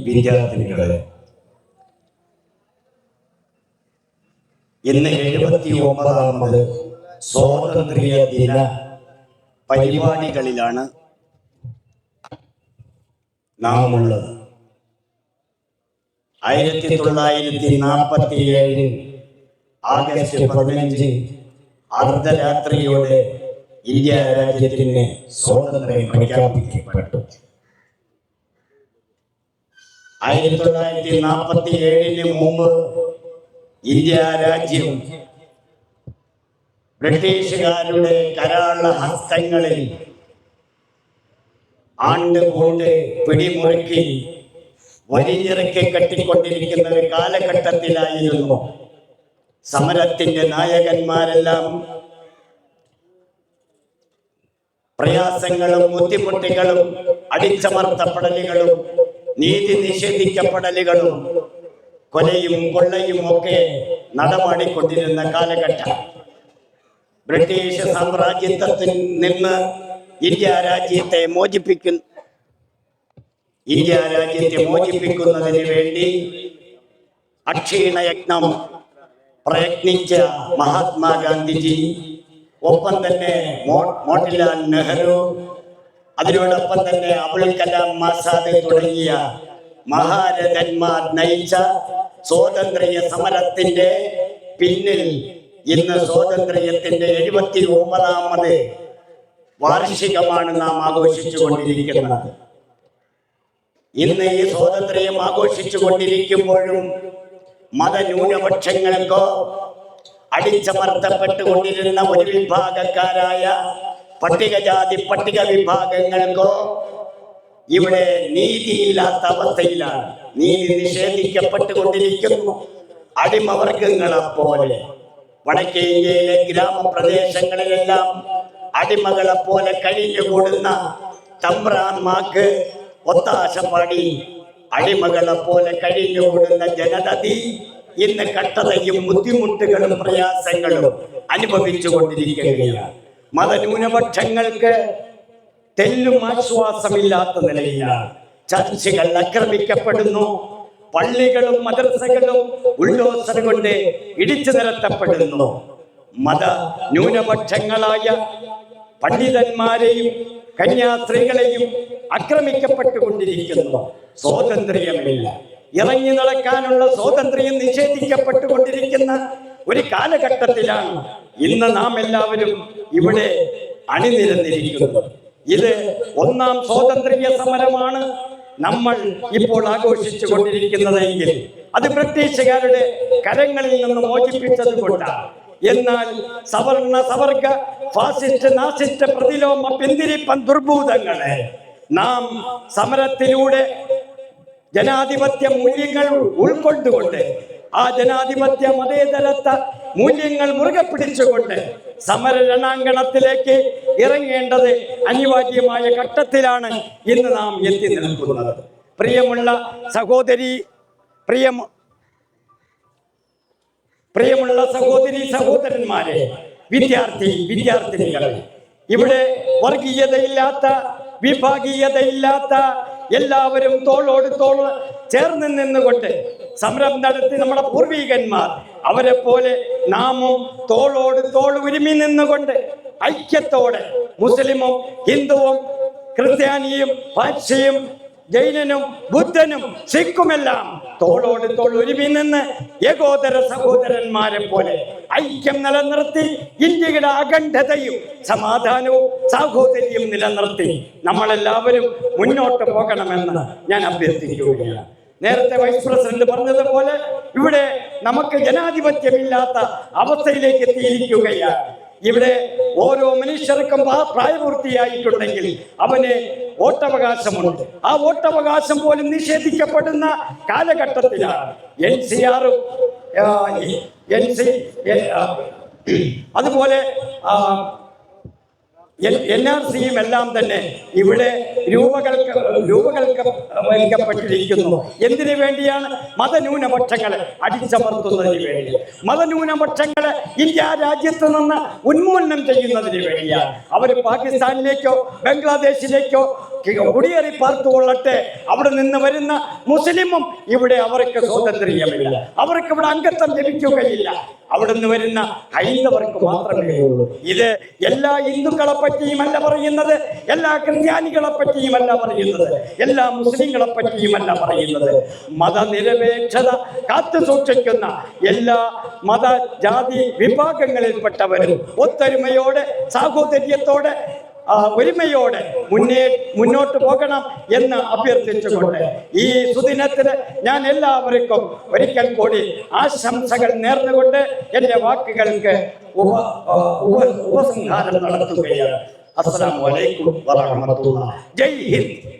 വിദ്യാർത്ഥിനികളെ, ഇന്ന് 79ാമത് സ്വാതന്ത്ര്യ ദിന പരിപാടികളിലാണ് നാം ഉള്ളത്. 1947 ആഗസ്റ്റ് 15 അർദ്ധരാത്രിയോടെ ഇന്ത്യ രാജ്യത്തിന് സ്വാതന്ത്ര്യം പ്രഖ്യാപിക്കപ്പെട്ടു. 1947 മുമ്പ് ഇന്ത്യ രാജ്യം ബ്രിട്ടീഷുകാരുടെ കരാള ഹസ്തങ്ങളിൽ ആണ്ടുകൊണ്ട് പിടിമുറുക്കി വലിഞ്ഞിറക്കി കെട്ടിക്കൊണ്ടിരിക്കുന്ന ഒരു കാലഘട്ടത്തിലായിരുന്നു. സമരത്തിന്റെ നായകന്മാരെല്ലാം പ്രയാസങ്ങളും ബുദ്ധിമുട്ടുകളും അടിച്ചമർത്തപ്പെടലുകളും നീതി നിഷേധിക്കപ്പെടലുകളും കൊലയും കൊള്ളയും ഒക്കെ നടമാടിക്കൊണ്ടിരുന്ന കാലഘട്ടം. ബ്രിട്ടീഷ് സാമ്രാജ്യത്വത്തിൽ നിന്ന് ഇന്ത്യ രാജ്യത്തെ മോചിപ്പിക്കുന്നതിന് വേണ്ടി അക്ഷീണയജ്ഞം പ്രയത്നിച്ച മഹാത്മാഗാന്ധിജി, ഒപ്പം തന്നെ മോട്ടിലാൽ നെഹ്റു, അതിനോടൊപ്പം തന്നെ അബുൽ കലാം ആസാദ് തുടങ്ങിയ മഹാരഥന്മാർ നയിച്ച സ്വാതന്ത്ര്യ സമരത്തിന്റെ പിന്നിൽ ഇന്ന് സ്വാതന്ത്ര്യത്തിന്റെ 79ാമത് വാർഷികമാണ് നാം ആഘോഷിച്ചുകൊണ്ടിരിക്കുന്നത്. ഇന്ന് ഈ സ്വാതന്ത്ര്യം ആഘോഷിച്ചുകൊണ്ടിരിക്കുമ്പോഴും മതന്യൂനപക്ഷങ്ങൾക്കോ അടിച്ചമർത്തപ്പെട്ടുകൊണ്ടിരുന്ന ഒരു വിഭാഗക്കാരായ പട്ടികജാതി പട്ടിക വിഭാഗങ്ങൾക്കോ ഇവിടെ നീതിയില്ലാത്ത അവസ്ഥയിലാണ്. നീതി നിഷേധിക്കപ്പെട്ടുകൊണ്ടിരിക്കുന്നു. അടിമവർഗങ്ങളെ പോലെ വടക്കേ ഇന്ത്യയിലെ ഗ്രാമപ്രദേശങ്ങളിലെല്ലാം അടിമകളെ പോലെ കഴിഞ്ഞുകൂടുന്ന തമ്പ്രാന്മാർക്ക് ഒത്താശ പാടി അടിമകളെ പോലെ കഴിഞ്ഞുകൂടുന്ന ജനതതി ഇന്ന് കട്ടതയും ബുദ്ധിമുട്ടുകളും പ്രയാസങ്ങളും അനുഭവിച്ചു കൊണ്ടിരിക്കുകയാണ്. മതന്യൂനപക്ഷങ്ങൾക്ക് തെല്ലും ആശ്വാസമില്ലാത്ത നിലയിലാണ്. ചർച്ചുകൾ ആക്രമിക്കപ്പെടുന്നു, പള്ളികളും മദ്രസകളും ബുൾഡോസർ കൊണ്ട് ഇടിച്ചു നിരത്തപ്പെടുന്നു. മത ന്യൂനപക്ഷങ്ങളായ പണ്ഡിതന്മാരെയും കന്യാസ്ത്രീകളെയും ആക്രമിക്കപ്പെട്ടുകൊണ്ടിരിക്കുന്നു. സ്വാതന്ത്ര്യമില്ല. ഇറങ്ങി നടക്കാനുള്ള സ്വാതന്ത്ര്യം നിഷേധിക്കപ്പെട്ടുകൊണ്ടിരിക്കുന്ന ഒരു കാലഘട്ടത്തിലാണ് ഇന്ന് നാം എല്ലാവരും ഇവിടെ അണിനിരന്നിരിക്കുന്നത്. ഇത് 1ാം സ്വാതന്ത്ര്യ സമരമാണ് നമ്മൾ ഇപ്പോൾ ആഘോഷിച്ചു കൊണ്ടിരിക്കുന്നതെങ്കിൽ അത് ബ്രിട്ടീഷുകാരുടെ കരങ്ങളിൽ നിന്ന് മോചിപ്പിച്ചത് കൊണ്ടാണ്. എന്നാൽ സവർണ സവർഗ ഫാസിസ്റ്റ് നാസിസ്റ്റ് പ്രതിലോമ പിന്തിരിപ്പൻ ദുർഭൂതങ്ങളെ നാം സമരത്തിലൂടെ ജനാധിപത്യ മൂല്യങ്ങൾ ഉൾക്കൊണ്ടുകൊണ്ട് ആ ജനാധിപത്യ മതേതരത്വ മൂല്യങ്ങൾ മുറുകെ പിടിച്ചുകൊണ്ട് സമര രണാങ്കണത്തിലേക്ക് ഇറങ്ങേണ്ടത് അനിവാര്യമായ ഘട്ടത്തിലാണ് ഇന്ന് നാം എത്തി നിൽക്കുന്നത്. പ്രിയമുള്ള സഹോദരി സഹോദരന്മാരെ, വിദ്യാർത്ഥിനികളെ, ഇവിടെ വർഗീയതയില്ലാത്ത വിഭാഗീയതയില്ലാത്ത എല്ലാവരും തോളോട് തോൾ ചേർന്ന് നിന്നുകൊണ്ട് സമരം നടത്തി നമ്മുടെ പൂർവികന്മാർ അവരെ പോലെ നാമും തോളോട് തോൾ ഒരുമി നിന്നുകൊണ്ട് ഐക്യത്തോടെ മുസ്ലിമും ഹിന്ദുവും ക്രിസ്ത്യാനിയും പാഴ്സിയും ജൈനനും ബുദ്ധനും സിഖുമെല്ലാം തോളോട് തോൾ ഒരുമി നിന്ന് ഏകോദര സഹോദരന്മാരെ പോലെ ഐക്യം നിലനിർത്തി ഇന്ത്യയുടെ അഖണ്ഡതയും സമാധാനവും സാഹോദര്യവും നിലനിർത്തി നമ്മളെല്ലാവരും മുന്നോട്ട് പോകണമെന്ന് ഞാൻ അഭ്യർത്ഥിക്കുകയാണ്. നേരത്തെ വൈസ് പ്രസിഡന്റ് പറഞ്ഞതുപോലെ ഇവിടെ നമുക്ക് ജനാധിപത്യമില്ലാത്ത അവസ്ഥയിലേക്ക് എത്തിയിരിക്കുകയാണ്. ഇവിടെ ഓരോ മനുഷ്യർക്കും പ്രായപൂർത്തിയായിട്ടുണ്ടെങ്കിൽ അവന് വോട്ടവകാശമുണ്ട്. ആ വോട്ടവകാശം പോലും നിഷേധിക്കപ്പെടുന്ന കാലഘട്ടത്തിലാണ് അതുപോലെ NRCയും എല്ലാം തന്നെ ഇവിടെ രൂപകൽക്കപ്പെട്ടിരിക്കുന്നു. എന്തിനു വേണ്ടിയാണ്? മതന്യൂനപക്ഷങ്ങളെ അടിച്ചമർത്തുന്നതിന് വേണ്ടി, മതന്യൂനപക്ഷങ്ങളെ ഇന്ത്യ രാജ്യത്ത് നിന്ന് ഉന്മൂലനം ചെയ്യുന്നതിന് വേണ്ടിയാണ്. അവർ പാകിസ്ഥാനിലേക്കോ ബംഗ്ലാദേശിലേക്കോ കുടിയേറി പാർത്തുകൊള്ളട്ടെ. അവിടെ നിന്ന് വരുന്ന മുസ്ലിമും ഇവിടെ അവർക്ക് സ്വാതന്ത്ര്യമില്ല, അവർക്ക് ഇവിടെ അംഗത്വം ലഭിക്കുകയില്ല. അവിടെ നിന്ന് വരുന്ന ഹൈന്ദവർക്ക് മാത്രമേ ഉള്ളൂ. ഇത് എല്ലാ ഹിന്ദുക്കളെ പറ്റിയുമല്ല പറയുന്നത്, എല്ലാ ക്രിസ്ത്യാനികളെ പറ്റിയുമല്ല പറയുന്നത്, എല്ലാ മുസ്ലിങ്ങളെ പറ്റിയുമല്ല പറയുന്നത്. മതനിരപേക്ഷത കാത്തു സൂക്ഷിക്കുന്ന എല്ലാ മത ജാതി വിഭാഗങ്ങളിൽപ്പെട്ടവരും ഒത്തൊരുമയോടെ സാഹോദര്യത്തോടെ ഒരുമയോടെ മുന്നോട്ട് പോകണം എന്ന് അഭ്യർത്ഥിച്ചുകൊണ്ട് ഈ സുദിനത്തിന് ഞാൻ എല്ലാവർക്കും ഒരിക്കൽ കൂടി ആശംസകൾ നേർന്നുകൊണ്ട് എൻ്റെ വാക്കുകൾക്ക് ഉപസംഹാരം നടത്തുകയാണ്. അസ്സലാമു അലൈക്കും വറഹ്മത്തുള്ളാഹി. ജയ് ഹിന്ദ്.